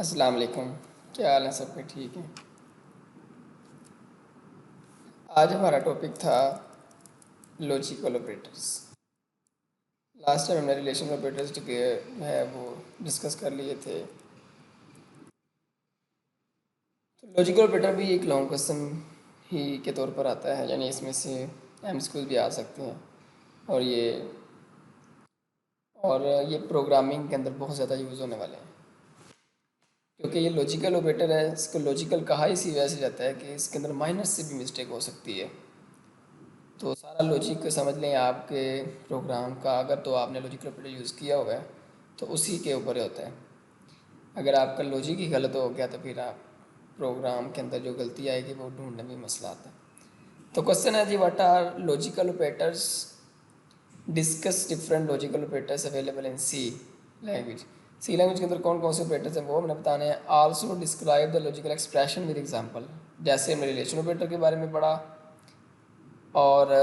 अस्सलाम वालेकुम। क्या हाल है? सबके ठीक है? आज हमारा टॉपिक था लॉजिकल ऑपरेटर्स। लास्ट टाइम हमने रिलेशनल ऑपरेटर्स जो है वो डिस्कस कर लिए थे। तो लॉजिकल ऑपरेटर भी एक लॉन्ग क्वेश्चन ही के तौर पर आता है, यानी इसमें से एमसीक्यूज भी आ सकते हैं। और ये प्रोग्रामिंग के अंदर बहुत ज़्यादा यूज़ होने वाले हैं, क्योंकि ये लॉजिकल ऑपरेटर है। इसको लॉजिकल कहा इसी वजह से जाता है कि इसके अंदर माइनर से भी मिस्टेक हो सकती है। तो सारा लॉजिक समझ लें आपके प्रोग्राम का, अगर तो आपने लॉजिकल ऑपरेटर यूज़ किया हुआ है तो उसी के ऊपर होता है। अगर आपका लॉजिक ही गलत हो गया तो फिर आप प्रोग्राम के अंदर जो गलती आएगी वो ढूंढने में मसला आता है। तो क्वेश्चन है जी, what are logical operators? Discuss different logical operators available in C language. C language के अंदर कौन कौन से ऑपरेटर्स हैं वो हमने बताने हैं। Also describe the logical expression with example. जैसे हमने रिलेशन ऑपरेटर के बारे में पढ़ा, और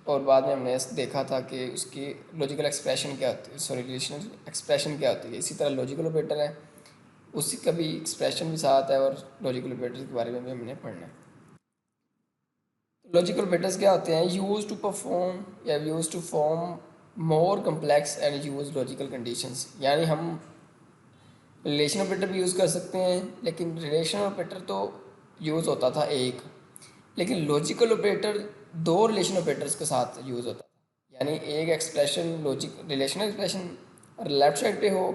और बाद में हमने देखा था कि उसकी लॉजिकल एक्सप्रेशन क्या होती है, सॉरी रिलेशनल एक्सप्रेशन क्या होती है। इसी तरह लॉजिकल ऑपरेटर है, उसकी का भी एक्सप्रेशन भी साथ है, और लॉजिकल ऑपरेटर के बारे में भी हमने पढ़ना है। लॉजिकल ऑपरेटर्स क्या होते हैं? यूज टू परफॉर्म या use to form more complex and use logical conditions. यानी हम रिलेशन ऑपरेटर भी यूज़ कर सकते हैं, लेकिन रिलेशन ऑपरेटर तो यूज़ होता था एक, लेकिन लॉजिकल ऑपरेटर दो रिलेशन ऑपरेटर्स के साथ यूज़ होता था। यानी एक एक्सप्रेशन लॉजिक रिलेशनल एक्सप्रेशन और लेफ्ट साइड पे हो,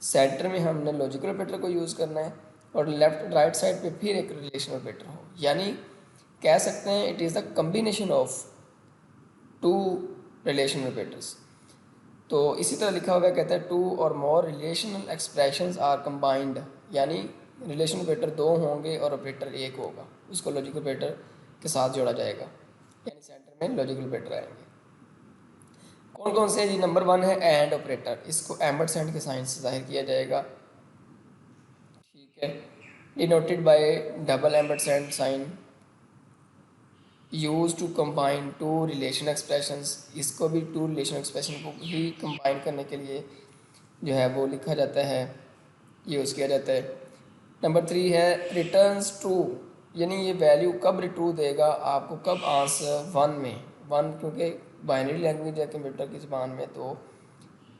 सेंटर में हमने लॉजिकल ऑपरेटर को यूज़ करना है, और लेफ्ट राइट साइड पे फिर एक रिलेशन ऑपरेटर हो। यानी कह सकते हैं it is the combination of two relation operators. तो इसी तरह लिखा हुआ है, कहता है टू और मोर रिलेशनल एक्सप्रेशंस आर कंबाइंड। यानी रिलेशन ऑपरेटर दो होंगे और ऑपरेटर एक होगा, उसको लॉजिकल ऑपरेटर के साथ जोड़ा जाएगा, यानी सेंटर में लॉजिकल ऑपरेटर आएंगे। कौन कौन से? जी नंबर 1 है एंड ऑपरेटर। इसको एम्बरसेंड के साइन से जाहिर किया जाएगा, ठीक है, denoted by double ampersand sign, use to combine two relation expressions. इसको भी टू रिलेशन एक्सप्रेशन को ही कंबाइन करने के लिए जो है वो लिखा जाता है, यूज़ किया जाता है। नंबर 3 है रिटर्न्स ट्रू। यानी ये वैल्यू कब ट्रू देगा आपको, कब आंसर 1 में, 1 क्योंकि बाइनरी लैंग्वेज है कंप्यूटर की ज़बान में, तो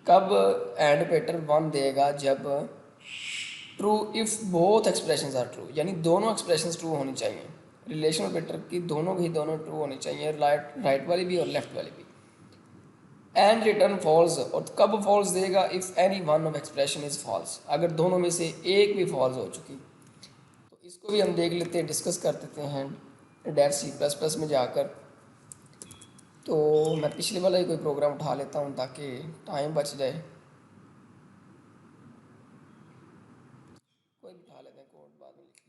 कब एंड ऑपरेटर 1 देगा? जब true if both expressions are true, यानी दोनों एक्सप्रेशंस ट्रू होनी चाहिए। रिलेशन ऑपरेटर की दोनों की दोनों ट्रू होनी चाहिए, राइट वाली भी और लेफ्ट वाली भी। एंड रिटर्न फॉल्स, और कब फॉल्स देगा? If any one of expression is false, अगर दोनों में से एक भी फॉल्स हो चुकी। तो इसको भी हम देख लेते हैं, डिस्कस कर देते हैं डेफ सी प्लस प्लस में जाकर। तो मैं पिछले वाला ही कोई प्रोग्राम उठा लेता हूँ ताकि टाइम बच जाए। कोई भी उठा लेते हैं, कोड बाद में लिख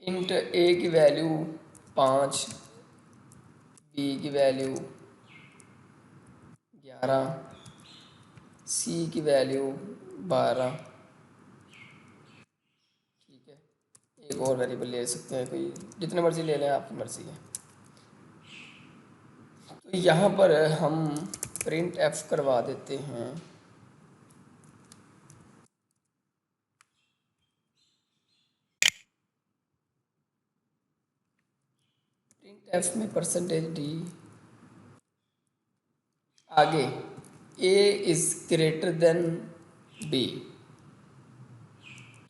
लें। इंट ए की वैल्यू 5, बी की वैल्यू 11, सी की वैल्यू 12, ठीक है। एक और वेरिएबल ले सकते हैं, कोई जितने मर्जी ले लें, आपकी मर्जी है। तो यहाँ पर हम प्रिंट एफ करवा देते हैं। प्रिंट एफ में परसेंटेज डी आगे A is greater than B.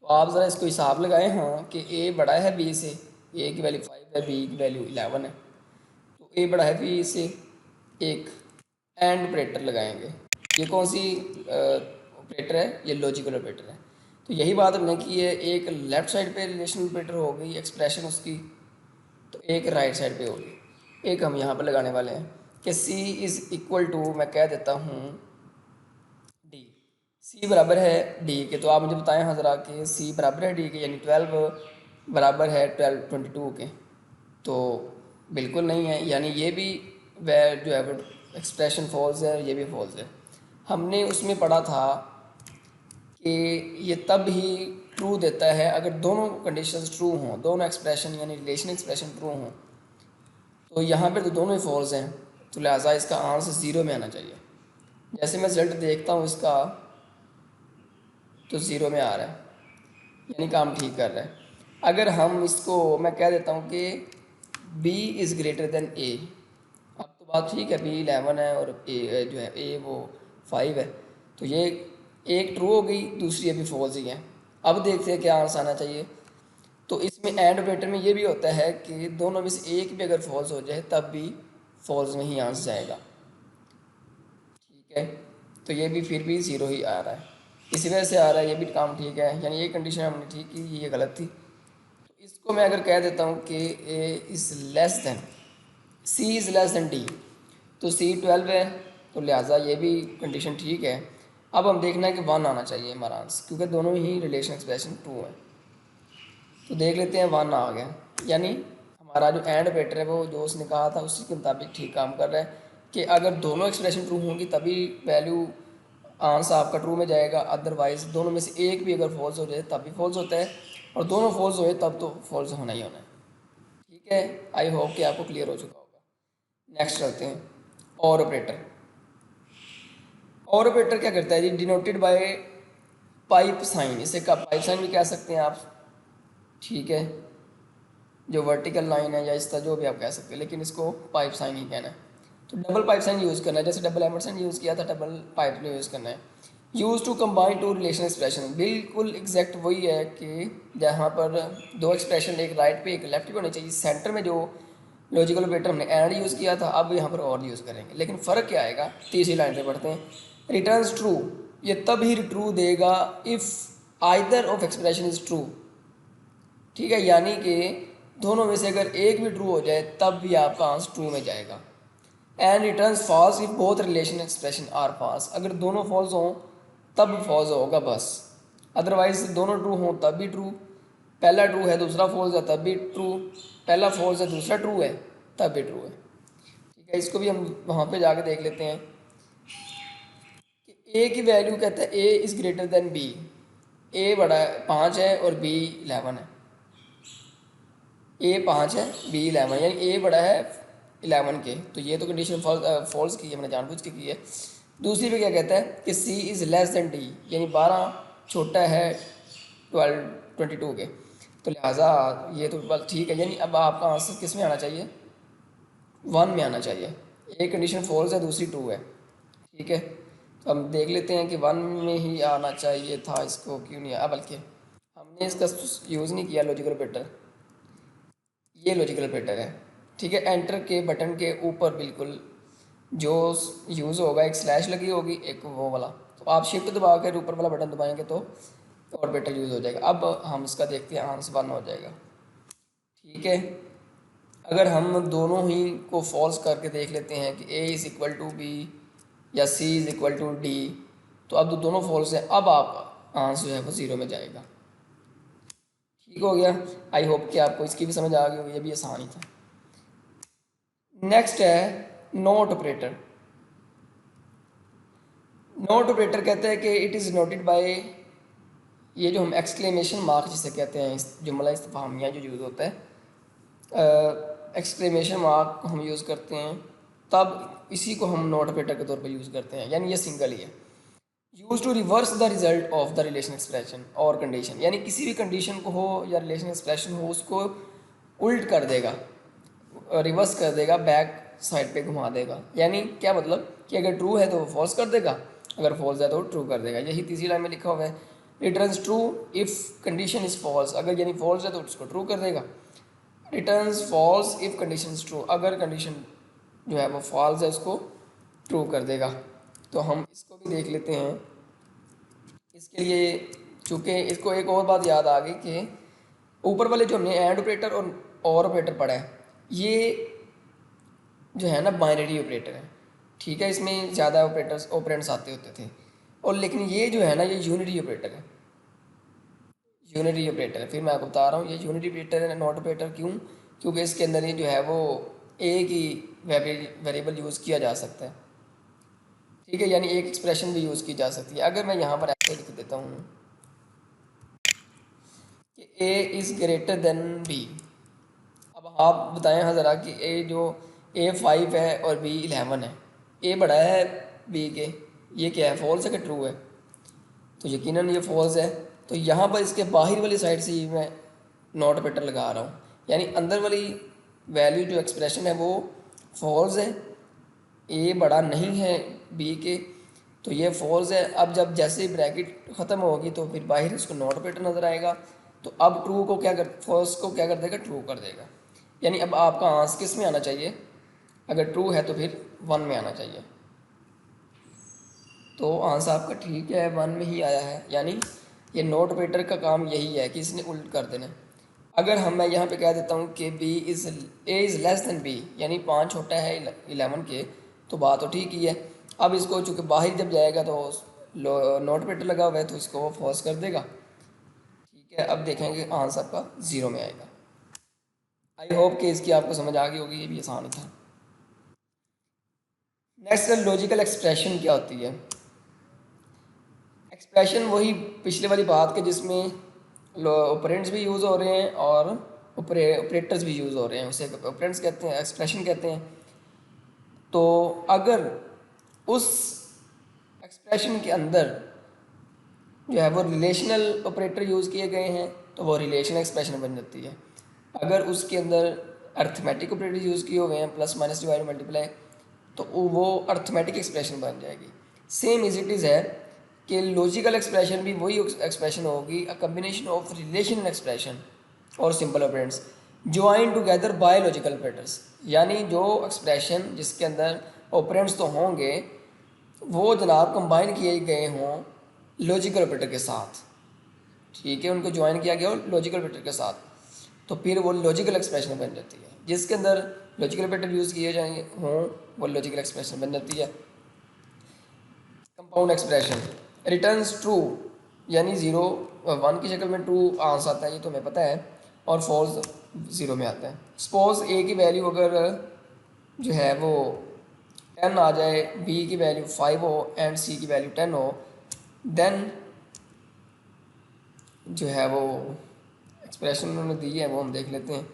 तो आप ज़रा इसको हिसाब लगाएं, हाँ, कि ए बड़ा है बी से। ए की वैल्यू 5 है, बी की वैल्यू 11 है, तो ए बड़ा है बी से। एक एंड ऑपरेटर लगाएंगे। ये कौन सी ऑपरेटर है? ये लॉजिकल ऑपरेटर है। तो यही बात हमने की है, एक लेफ्ट साइड पे रिलेशन ऑपरेटर हो गई एक्सप्रेशन उसकी, तो एक राइट साइड पे होगी। एक हम यहाँ पर लगाने वाले हैं कि सी इज़ इक्वल टू, मैं कह देता हूँ डी। सी बराबर है डी के, तो आप मुझे बताएं हाँ ज़रा कि सी बराबर है डी के, यानी 12 बराबर है 22 के। तो बिल्कुल नहीं है, यानी ये भी वह जो है वो एक्सप्रेशन फॉल्स है, ये भी फॉल्स है। हमने उसमें पढ़ा था कि ये तब ही ट्रू देता है अगर दोनों कंडीशंस ट्रू हों, दोनों एक्सप्रेशन यानी रिलेशन एक्सप्रेशन ट्रू हों। तो यहाँ पर तो दोनों ही फॉल्स हैं, तो लिहाजा इसका आंसर 0 में आना चाहिए। जैसे मैं रिजल्ट देखता हूँ इसका तो ज़ीरो में आ रहा है, यानी काम ठीक कर रहा है। अगर हम इसको मैं कह देता हूँ कि b is greater then a, अब तो बात ठीक है, b 11 है और a जो है a वो 5 है, तो ये एक ट्रू हो गई, दूसरी अभी फॉल्स ही है। अब देखते हैं क्या आंसर आना चाहिए। तो इसमें एंड ऑपरेटर में ये भी होता है कि दोनों में से एक भी अगर फॉल्स हो जाए तब भी फॉल्स में ही आंसर जाएगा, ठीक है। तो ये भी फिर भी ज़ीरो ही आ रहा है, इसी वजह से आ रहा है, ये भी काम ठीक है, यानी ये कंडीशन हमने ठीक की, ये गलत थी। तो इसको मैं अगर कह देता हूँ कि A is less than C is less than D, तो सी 12 है, तो लिहाजा ये भी कंडीशन ठीक है। अब हम देखना है कि 1 आना चाहिए हमारा आंसर, क्योंकि दोनों ही रिलेशन एक्सप्रेशन ट्रू है। तो देख लेते हैं 1 आ गया, यानी हमारा जो एंड ऑपरेटर है वो जो उसने कहा था उसी के मुताबिक ठीक काम कर रहा है कि अगर दोनों एक्सप्रेशन ट्रू होंगी तभी वैल्यू आंसर आपका ट्रू में जाएगा, अदरवाइज दोनों में से एक भी अगर फॉल्स हो जाए तब भी फॉल्स होता है, और दोनों फॉल्स होए तब तो फॉल्स होना ही होना है, ठीक है। आई होप कि आपको क्लियर हो चुका होगा। नेक्स्ट चलते हैं और ऑपरेटर। और ऑपरेटर क्या करता है जी, डिनोटेड बाय पाइप साइन, इसे का पाइप साइन भी कह सकते हैं आप, ठीक है, जो वर्टिकल लाइन है या इस तरह जो भी आप कह सकते हैं, लेकिन इसको पाइप साइन ही कहना है। तो डबल पाइप साइन यूज़ करना है, जैसे डबल एमरसन यूज़ किया था, डबल पाइप यूज़ करना है। Use to combine two relation expression, बिल्कुल एग्जैक्ट वही है कि जहाँ पर दो एक्सप्रेशन, एक राइट पे एक लेफ्ट पे होनी चाहिए, सेंटर में जो लॉजिकल ऑपरेटर हमने एंड यूज़ किया था अब यहाँ पर और यूज़ करेंगे, लेकिन फ़र्क क्या आएगा, तीसरी लाइन पे पढ़ते हैं। रिटर्न्स ट्रू, ये तब ही ट्रू देगा if either of expression is true, ठीक है, यानी कि दोनों में से अगर एक भी ट्रू हो जाए तब भी आपका आंसर ट्रू में जाएगा। And returns false if both relation expression are false, अगर दोनों फॉल्स हों तब फॉल्स होगा बस, अदरवाइज दोनों ट्रू हों तब भी ट्रू, पहला ट्रू है दूसरा फॉल्स है तब भी ट्रू, पहला फॉल्स है दूसरा ट्रू है तब भी ट्रू है, ठीक है। इसको भी हम वहाँ पे जाके देख लेते हैं कि ए की वैल्यू कहता है A is greater than B, A बड़ा 5 है और बी 11 है, ए 5 है बी 11, यानी ए बड़ा है 11 के, तो ये तो कंडीशन फॉल्स की है, मैंने जानबूझ के की है। दूसरी पे क्या कहता है कि सी इज़ लेस देन डी, यानी 12 छोटा है 22 के, तो लिहाजा ये तो बस ठीक है, यानी अब आपका आंसर किस में आना चाहिए, 1 में आना चाहिए। एक कंडीशन फॉल्स है दूसरी ट्रू है, ठीक है। तो हम देख लेते हैं कि 1 में ही आना चाहिए था, इसको क्यों नहीं आया, बल्कि हमने इसका यूज़ नहीं किया लॉजिकल ऑपरेटर, ये लॉजिकल ऑपरेटर है, ठीक है। एंटर के बटन के ऊपर बिल्कुल जो यूज़ होगा एक स्लैश लगी होगी एक वो वाला, तो आप शिफ्ट दबा कर ऊपर वाला बटन दबाएंगे तो ऑपरेटर यूज़ हो जाएगा। अब हम इसका देखते हैं, आंसर 1 हो जाएगा, ठीक है। अगर हम दोनों ही को फॉल्स करके देख लेते हैं कि A is equal to B या C is equal to D, तो अब तो दोनों फॉल्स हैं, अब आप आंसर जो है वो ज़ीरो में जाएगा, ठीक हो गया। आई होप कि आपको इसकी भी समझ आ गई होगी, ये भी आसान ही था। नेक्स्ट है नोट ऑपरेटर। नोट ऑपरेटर कहते हैं कि इट इज़ नोटेड बाय, ये जो हम एक्सक्लेमेशन मार्क जिसे कहते हैं, इस जुमला इस्तिफहामिया जो यूज़ होता है, एक्सक्लेमेशन मार्क हम यूज़ करते हैं, तब इसी को हम नोट ऑपरेटर के तौर पर यूज़ करते हैं, यानी ये सिंगल ही है। Use to reverse the result of the relation expression और कंडीशन, यानी किसी भी कंडीशन को हो या रिलेशन एक्सप्रेशन हो उसको उल्ट कर देगा, रिवर्स कर देगा, बैक साइड पे घुमा देगा, यानी क्या मतलब कि अगर ट्रू है तो वो फॉल्स कर देगा, अगर फॉल्स है तो ट्रू कर देगा। यही तीसरी लाइन में लिखा हुआ है, returns true if condition is false, अगर यानी फॉल्स है तो उसको ट्रू कर देगा। Returns false if condition is true, अगर कंडीशन जो है वो फॉल्स है उसको ट्रू कर देगा। तो हम इसको भी देख लेते हैं। इसके लिए चूँकि इसको एक और बात याद आ गई कि ऊपर वाले जो हमने एंड ऑपरेटर और ऑपरेटर पढ़ा है, ये जो है ना बाइनरी ऑपरेटर है, ठीक है, इसमें ज़्यादा ऑपरेंड्स आते होते थे, और लेकिन ये जो है ना ये यूनिटी ऑपरेटर है, यूनिटी ऑपरेटर है। फिर मैं आपको बता रहा हूँ ये यूनिटी ऑपरेटर है, नॉट ऑपरेटर क्यों, क्योंकि इसके अंदर ही जो है वो एक ही वेरिएबल यूज़ किया जा सकता है, ठीक है, यानी एक एक्सप्रेशन भी यूज़ की जा सकती है। अगर मैं यहाँ पर ऐसे लिख देता हूँ कि A is greater than B, अब आप बताएं हाँ ज़रा कि ए 5 है और बी 11 है, ए बड़ा है बी के, ये क्या है, फॉल्स है कि ट्रू है? तो यकीनन ये फॉल्स है। तो यहाँ पर इसके बाहर वाली साइड से ही मैं नॉट ऑपरेटर लगा रहा हूँ, यानी अंदर वाली वैल्यू जो एक्सप्रेशन है वो फॉल्स है, ए बड़ा नहीं है बी के, तो ये फॉल्स है। अब जब जैसे ही ब्रैकेट ख़त्म होगी तो फिर बाहर इसको नॉट ऑपरेटर नज़र आएगा, तो अब ट्रू को क्या कर, फॉल्स को क्या कर देगा, ट्रू कर देगा। यानी अब आपका आंसर किस में आना चाहिए, अगर ट्रू है तो फिर 1 में आना चाहिए। तो आंसर आपका ठीक है, 1 में ही आया है। यानी ये नॉट ऑपरेटर का काम यही है कि इसने उल्ट कर देना। अगर मैं यहाँ पे कह देता हूँ कि A is less than B, यानी 5 छोटा है 11 के, तो बात तो ठीक ही है। अब इसको चूँकि बाहर जब जाएगा तो नॉट ऑपरेटर लगा हुआ है तो इसको वो फॉल्स कर देगा। ठीक है, अब देखेंगे आंसर आपका 0 में आएगा। आई होप कि इसकी आपको समझ आ गई होगी, ये भी आसान था। नेक्स्ट, लॉजिकल एक्सप्रेशन क्या होती है? एक्सप्रेशन वही पिछले वाली बात के जिसमें ऑपरेंड्स भी यूज़ हो रहे हैं और ऑपरेटर्स भी यूज़ हो रहे हैं, उसे ऑपरेंड्स कहते हैं, एक्सप्रेशन कहते हैं। तो अगर उस एक्सप्रेशन के अंदर जो है वो रिलेशनल ऑपरेटर यूज़ किए गए हैं तो वो रिलेशनल एक्सप्रेशन बन जाती है। अगर उसके अंदर अर्थमेटिक ऑपरेटर यूज़ किए हुए हैं, प्लस माइनस डिवाइड मल्टीप्लाई, तो वो अर्थमेटिक एक्सप्रेशन बन जाएगी। सेम इज इट इज़ है कि लॉजिकल एक्सप्रेशन भी वही एक्सप्रेशन होगी, a combination of relational expression और simple operands join together by logical operators. यानी जो एक्सप्रेशन जिसके अंदर ऑपरेंड्स तो होंगे वो जनाब कंबाइन किए गए हों लॉजिकल ऑपरेटर के साथ, ठीक है, उनको ज्वाइन किया गया हो लॉजिकल ऑपरेटर के साथ, तो फिर वो लॉजिकल एक्सप्रेशन बन जाती है। जिसके अंदर लॉजिकल ऑपरेटर यूज़ किए जाएंगे हों वो लॉजिकल एक्सप्रेशन बन जाती है। कंपाउंड एक्सप्रेशन रिटर्न्स ट्रू, यानी 0 1 की शक्ल में ट्रू आंसर आता है, ये तो हमें पता है, और फॉल्स 0 में आता है। सपोज ए की वैल्यू अगर जो है वो 10 आ जाए, बी की वैल्यू 5 हो एंड सी की वैल्यू 10 हो, देन जो है वो एक्सप्रेशन उन्होंने दी है वो हम देख लेते हैं।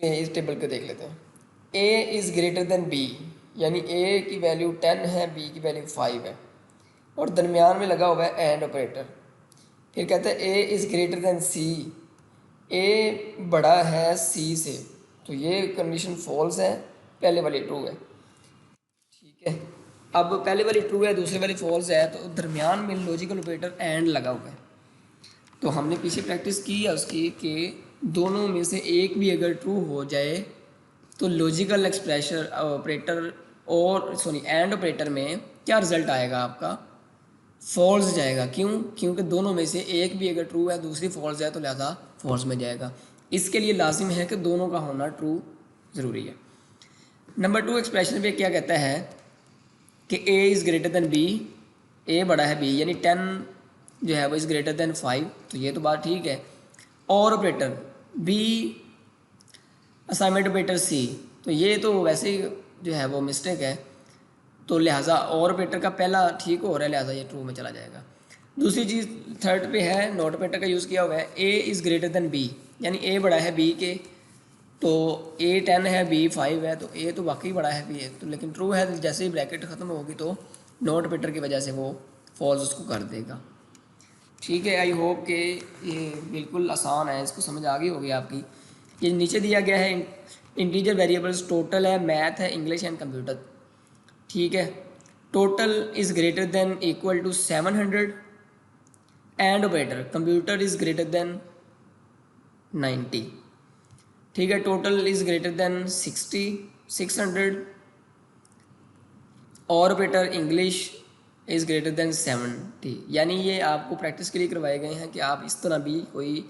इस टेबल को देख लेते हैं। A is greater than B, यानी ए की वैल्यू 10 है, बी की वैल्यू 5 है, और दरमियान में लगा हुआ है एंड ऑपरेटर। फिर कहते हैं ए इज़ ग्रेटर देन सी, ए बड़ा है सी से, तो ये कंडीशन फॉल्स है, पहले वाली ट्रू है। ठीक है, अब पहले वाली ट्रू है, दूसरी वाली फॉल्स है, तो दरमियान में लॉजिकल ऑपरेटर एंड लगा हुआ है। तो हमने पीछे प्रैक्टिस की है उसकी कि दोनों में से एक भी अगर ट्रू हो जाए तो लॉजिकल एक्सप्रेशन ऑपरेटर और एंड ऑपरेटर में क्या रिजल्ट आएगा आपका, फॉल्स जाएगा। क्यों? क्योंकि दोनों में से एक भी अगर ट्रू है दूसरी फॉल्स है तो लिहाजा फॉल्स में जाएगा। इसके लिए लाजिम है कि दोनों का होना ट्रू ज़रूरी है। नंबर 2 एक्सप्रेशन पे क्या कहता है कि A is greater than B, A बड़ा है बी, यानी 10 जो है वो इज़ ग्रेटर देन 5, तो ये तो बात ठीक है। और operator B assignment operator C, तो ये तो वैसे ही जो है वो मिस्टेक है, तो लिहाजा और ऑपरेटर का पहला ठीक हो रहा है, लिहाजा ये ट्रू में चला जाएगा। दूसरी चीज़ थर्ड पे है, नॉट ऑपरेटर का यूज़ किया हुआ है, A is greater than B, यानी ए बड़ा है बी के, तो ए 10 है बी 5 है, तो ए तो वाकई बड़ा है बी है, तो लेकिन ट्रू है, जैसे ही ब्रैकेट ख़त्म होगी तो नॉट ऑपरेटर की वजह से वो फॉल्स उसको कर देगा। ठीक है, आई होप कि ये बिल्कुल आसान है, इसको समझ आ गई होगी आपकी। ये नीचे दिया गया है इंटीजर वेरिएबल्स, टोटल है, मैथ है, इंग्लिश एंड कंप्यूटर। ठीक है, total is greater than equal to 700 and operator computer is greater than 90। ठीक है, टोटल इज़ ग्रेटर देन 600 और operator English is greater than 70। यानी ये आपको प्रैक्टिस के लिए करवाए गए हैं कि आप इस तरह भी कोई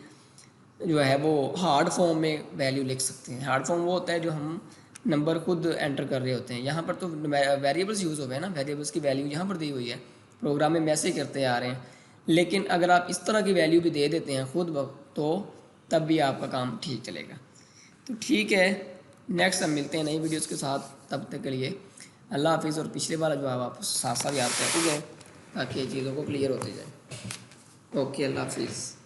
जो है वो हार्ड फॉर्म में वैल्यू लिख सकते हैं। हार्ड फॉर्म वो होता है जो हम नंबर खुद एंटर कर रहे होते हैं। यहाँ पर तो वेरिएबल्स यूज़ हो गए ना, वेरिएबल्स की वैल्यू यहाँ पर दी हुई है, प्रोग्राम में मैसेज करते आ रहे हैं। लेकिन अगर आप इस तरह की वैल्यू भी दे देते हैं खुद तो तब भी आपका काम ठीक चलेगा। तो ठीक है, नेक्स्ट हम मिलते हैं नई वीडियोज़ के साथ, तब तक के लिए अल्लाह हाफिज़। और पिछले वाला जो आप साथ साथ याद करते जाए ताकि चीज़ों को क्लियर होते जाए। ओके, अल्लाह हाफिज़।